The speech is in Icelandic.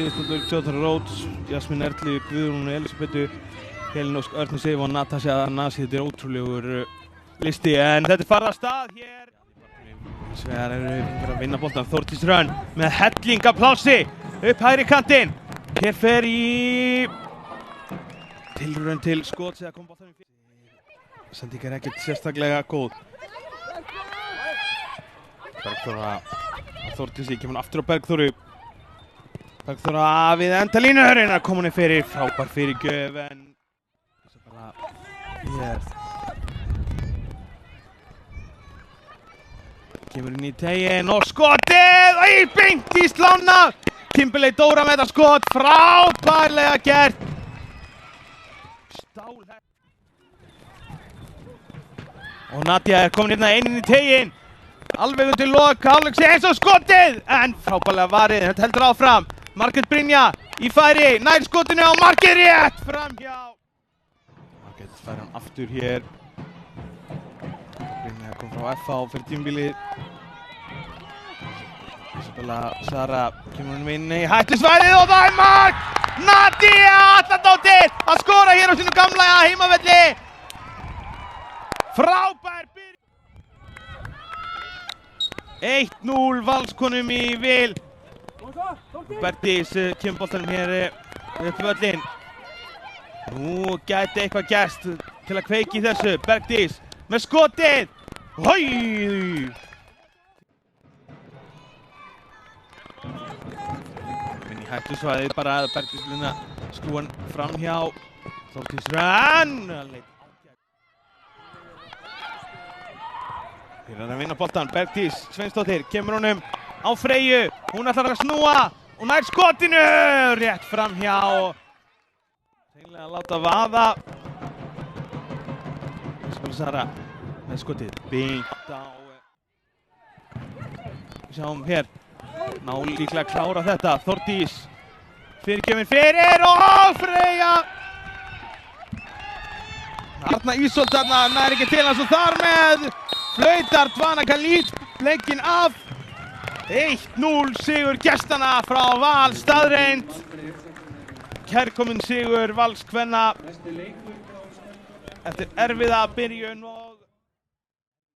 Jótar Róts, Jasmín Erlu, Guðrún Elísabetu, Helín Ósk, Örnu Sif og Natasja Nasi. Þetta ótrúlegur listi en þetta farið af stað hér. Hins vegar eru við að vinna boltan. Þórdís Hrönn með hellingaplássi upp hægri kantinn. Hér fer í tilraun til skots eða kom boltanum fyrir. Sending ekkert sérstaklega góð. Bergþóra að Þórdísi, kemur aftur á Bergþóru. Bergþóra við endalínu, reynar að koma henni fyrir, frábær fyrirgjöf en bara hér. Kemur inn í teginn og skotið, beint í slána. Kimberley Dóra með þetta skot, frábærlega gert. Stálhægt. Og Nadia komin hérna inn í teginn. Alveg undir lok, Alex eins og skotið, en frábærlega varið, þetta heldur áfram. Margrét Brynja í færi, nær skotinu á markið rétt framhjá. Margrét fær hann aftur hér. Brynja kom frá FH fyrir tímabilið. Isabella Sara kemur hann inn í hættusvæðið og það er mark! Nadia Atladóttir að skora hér á sínu gamla heimavelli. Frábær byrjun. 1-0 Valskonum í vil. Bergdís kemur boltanum hér upp völlinn. Nú gæti eitthvað gerst til að kveiki í þessu. Bergdís með skotið. Hói! Inn í hættusvæðið bara Bergdís Luna skrúan fram hjá Þórdís Hrönn. Hér er að vinna boltan. Bergdís Sveinsdóttir kemur honum á Freyju. Hún ætlar að snúa og nær skotinu rétt fram hjá. Hreinlega að láta vaða. Isabella Sara með skotið beint á. Sjáum hér. Ná líklega að klára þetta. Þórdís fyrirgjöfin fyrir og Freyja. Arna Ísolt þarna nær ekki til hans og þar með flautar Dvana Khalid leikinn af. 1-0 sigur gestanna frá Val, staðreynd. Kærkominn sigur Valskvenna eftir erfiða byrjun og